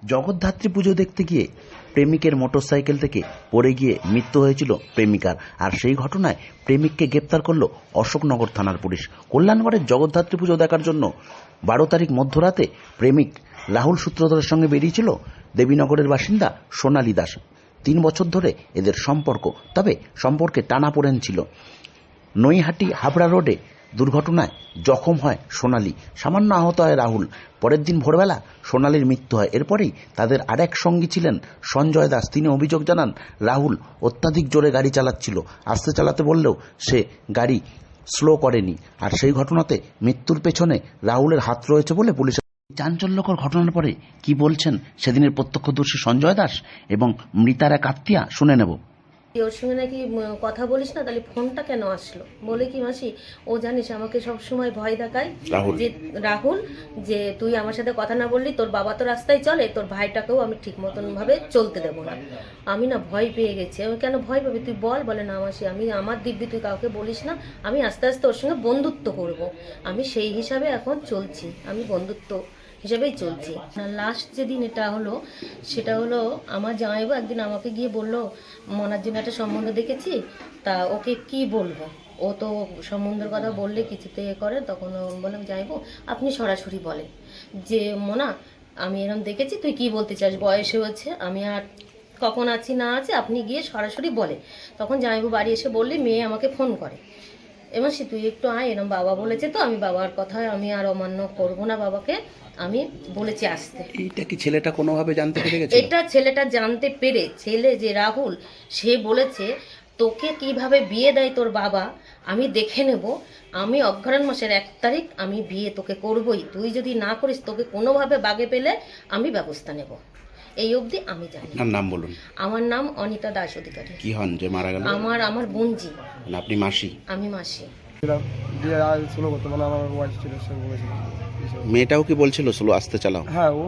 জগদ্ধাত্রী পুজো দেখতে গিয়ে প্রেমিকের মোটরসাইকেল থেকে পড়ে গিয়ে মৃত্যু হয়েছিল প্রেমিকার। আর সেই ঘটনায় প্রেমিককে গ্রেপ্তার করল অশোকনগর থানার পুলিশ। কল্যাণগড়ের জগদ্ধাত্রী পুজো দেখার জন্য 12 তারিখ মধ্যরাতে প্রেমিক রাহুল সূত্রধরের সঙ্গে বেরিয়েছিল দেবীনগরের বাসিন্দা সোনালী দাস। 3 বছর ধরে এদের সম্পর্ক, তবে সম্পর্কে টানাপোড়েন ছিল। নৈহাটি হাবড়া রোডে দুর্ঘটনায় জখম হয় সোনালী, সামান্য আহত হয় রাহুল। পরের দিন ভোরবেলা সোনালীর মৃত্যু হয়। এরপরেই তাদের আরেক সঙ্গী ছিলেন সঞ্জয় দাস। তিনি অভিযোগ জানান, রাহুল অত্যাধিক জোরে গাড়ি চালাচ্ছিল, আস্তে চালাতে বললেও সে গাড়ি স্লো করেনি। আর সেই ঘটনাতে মৃত্যুর পেছনে রাহুলের হাত রয়েছে বলে পুলিশ। চাঞ্চল্যকর ঘটনার পরে কি বলছেন সেদিনের প্রত্যক্ষদর্শী সঞ্জয় দাস এবং মৃতার এক আত্মীয়া, শুনে নেব। ওর সঙ্গে নাকি কথা বলিস না, তাহলে ফোনটা কেন আসলো? বলে কি মাসি, ও জানিস আমাকে সব সময় ভয় দেখায় যে রাহুল, যে তুই আমার সাথে কথা না বললি তোর বাবা তো রাস্তায় চলে, তোর ভাইটাকেও আমি ঠিক মতন ভাবে চলতে দেবো না। আমি না ভয় পেয়ে গেছি। আমি কেন ভয় পাবি তুই বল? বলে না মাসি, আমি আমার দিব্যি তুই কাউকে বলিস না, আমি আস্তে আস্তে ওর সঙ্গে বন্ধুত্ব করব। আমি সেই হিসাবে এখন চলছি, আমি বন্ধুত্ব হিসাবেই চলছি। লাস্ট যেদিন এটা হলো সেটা হলো আমার জামাইবাবু একদিন আমাকে গিয়ে বললো, মনার জন্য একটা সম্বন্ধ দেখেছি, তা ওকে কি বলবো, ও তো সম্বন্ধের কথা বললে কিছুতে করে। তখন বললাম, জামাইবাবু আপনি সরাসরি বলেন যে মনা আমি এরকম দেখেছি, তুই কি বলতে চাস, বয়স হয়েছে, আমি আর কখন আছি না আছে, আপনি গিয়ে সরাসরি বলে। তখন জামাইবাবু বাড়ি এসে বললে মেয়ে আমাকে ফোন করে, এবার সে তুই একটু আয়, এরকম বাবা বলেছে, তো আমি বাবার কথা আমি আর অমান্য করবো না, বাবাকে আমি বলেছি আসতে। এইটা কি ছেলেটা কোনোভাবে জানতে পেরে গেছে? এটা ছেলেটা জানতে পেরে, ছেলে যে রাহুল, সে বলেছে তোকে কিভাবে বিয়ে দেয় তোর বাবা আমি দেখে নেব, আমি অঘ্রাণ মাসের 1 তারিখ আমি বিয়ে তোকে করবই, তুই যদি না করিস তোকে কোনোভাবে বাগে পেলে আমি ব্যবস্থা নেব। এই অবধি আমি জানি। আপনার নাম বলুন। আমার নাম অনিতা দাস অধিকারী। কি হন যে মারা গেল? আমার বোনজি। আপনি মাসি? আমি মাসি। মেয়েটাও কি বলছিল স্লো আস্তে চালাও? হ্যাঁ, ও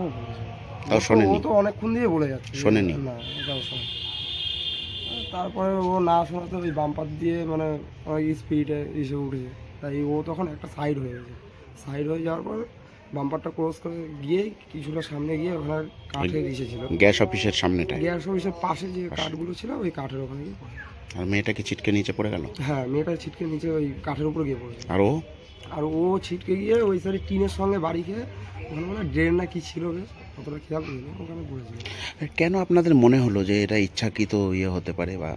তাও শোনেনি? ও তো অনেকক্ষণ দিয়ে বলে যাচ্ছে, শোনেনি? না এটাও শোনে। তারপরে ও না শোনাতে ওই বাম্পার দিয়ে মানে অনেক স্পিডে এসে উঠেছে, তাই ও তখন একটা সাইড হয়ে গেছে। সাইড হয়ে যাওয়ার পর বাম্পারটা ক্রস করে গিয়ে কিছুটা সামনে গিয়ে ওখানে কাঠের এসেছিল, গ্যাস অফিসের সামনেটা, গ্যাস অফিসের পাশে যে কাঠগুলো ছিল ওই কাঠের ওখানে গিয়ে পড়ে। আর মেয়েটাকে ছিটকে নিচে পড়ে গেল? হ্যাঁ, মেয়েটা ছিটকে নিচে ওই কাঠের উপর গিয়ে পড়েছে। আর ও ছিটকে গিয়ে ওই সাইডে টিনের সঙ্গে বাড়ি খেয়ে ওখানে মানে ড্রেন না কি ছিল বেশ, অতটা খেয়াল করিনি, ওখানে পড়েছিল। কেন আপনাদের মনে হলো যে এটা ইচ্ছাকৃত ইয়ে হতে পারে? বা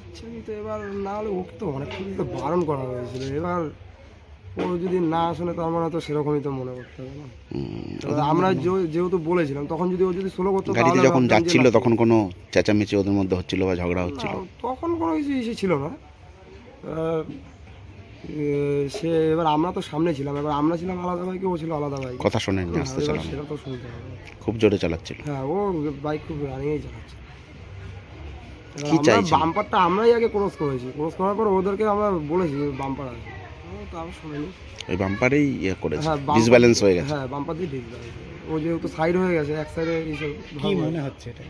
ইচ্ছাকৃত এবার না হলে ওকে তো অনেকক্ষণ তো বারণ করা হয়েছিল, এবার ও যদি না শোনে তো আমরা তো সেরকমই তো মনে করতে হবে না। আমরা যেহেতু বলেছিলাম, তখন যদি ও যদি স্লো করতো, গাড়িতে যখন যাচ্ছিল তখন কোনো চেঁচামেচি ওদের মধ্যে হচ্ছিল বা ঝগড়া হচ্ছিল? তখন কোনো কিছু ইস্যু ছিল না। সে এবার আমরা তো সামনে ছিলাম, এবার আমরা ছিলাম আলাদা বাইকে, ও ছিল আলাদা বাইক। কথা শোনেননি? আস্তে চালানো? সেটা তো শুনতে হবে। খুব জোরে চালাচ্ছিল? হ্যাঁ, ও বাইক খুব রানিংয়েই চালাচ্ছে। কি চাইছে? বাম্পারটা আমরাই আগে ক্রস করেছি, ক্রস করার পর ওদেরকে আমরা বলেছি বাম্পার আছে, তো আমি শুনিনি। ওই বাম্পারেই ইয়ে করেছে, ডিসব্যালেন্স হয়ে গেছে। হ্যাঁ, বাম্পার দিয়ে ডিসব্যালেন্স। ও যেহেতু সাইড হয়ে গেছে, এক সাইডে এইসব কি মনে হচ্ছে এটা?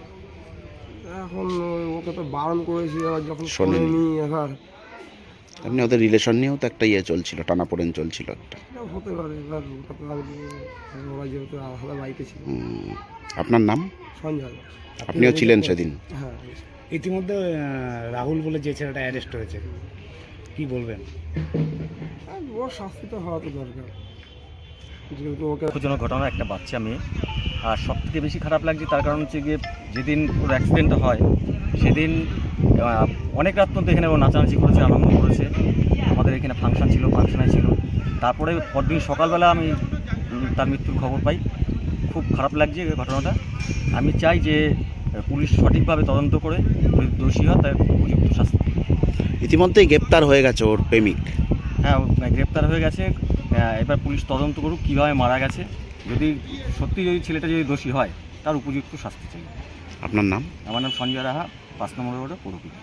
এখন ওকে তো বারণ করেছি, এবার যখন শোনেনি, এবার আপনি ওদের রিলেশন নিয়েও তো একটা ইয়ে চলছিল, টানাপোড়েন চলছিল একটা। হতে পারে, এবার ওরা যেহেতু আলাদা বাইকে ছিল। আপনার নাম? সঞ্জয়। আপনিও ছিলেন সেদিন? হ্যাঁ। ইতিমধ্যে রাহুল বলে যে ছেলেটা অ্যারেস্ট হয়েছে, কি বলবেন? ওর শাস্তি তো হওয়া তো দরকার, যেহেতু ওকে দুঃখজনক ঘটনা, একটা বাচ্চা মেয়ে। আর সব থেকে বেশি খারাপ লাগছে তার কারণ হচ্ছে গিয়ে যেদিন ওর অ্যাক্সিডেন্টটা হয় সেদিন অনেক রাত পর্যন্ত এখানে ও নাচানাচি করেছে, আনন্দ করেছে, আমাদের এখানে ফাংশন ছিল, ফাংশনে ছিল। তারপরে পরদিন সকালবেলা আমি তার মৃত্যুর খবর পাই। খুব খারাপ লাগছে এই ঘটনাটা। আমি চাই যে পুলিশ সঠিকভাবে তদন্ত করে দোষী হয় তার উপযুক্ত শাস্তি। ইতিমধ্যেই গ্রেপ্তার হয়ে গেছে ওর প্রেমিক? হ্যাঁ, গ্রেপ্তার হয়ে গেছে। এবার পুলিশ তদন্ত করুক কীভাবে মারা গেছে, যদি ছেলেটা যদি দোষী হয় তার উপযুক্ত শাস্তি চাই। আপনার নাম? আমার নাম সঞ্জয় রাহা, 5 নম্বর ওয়ার্ডের পৌরপিতা।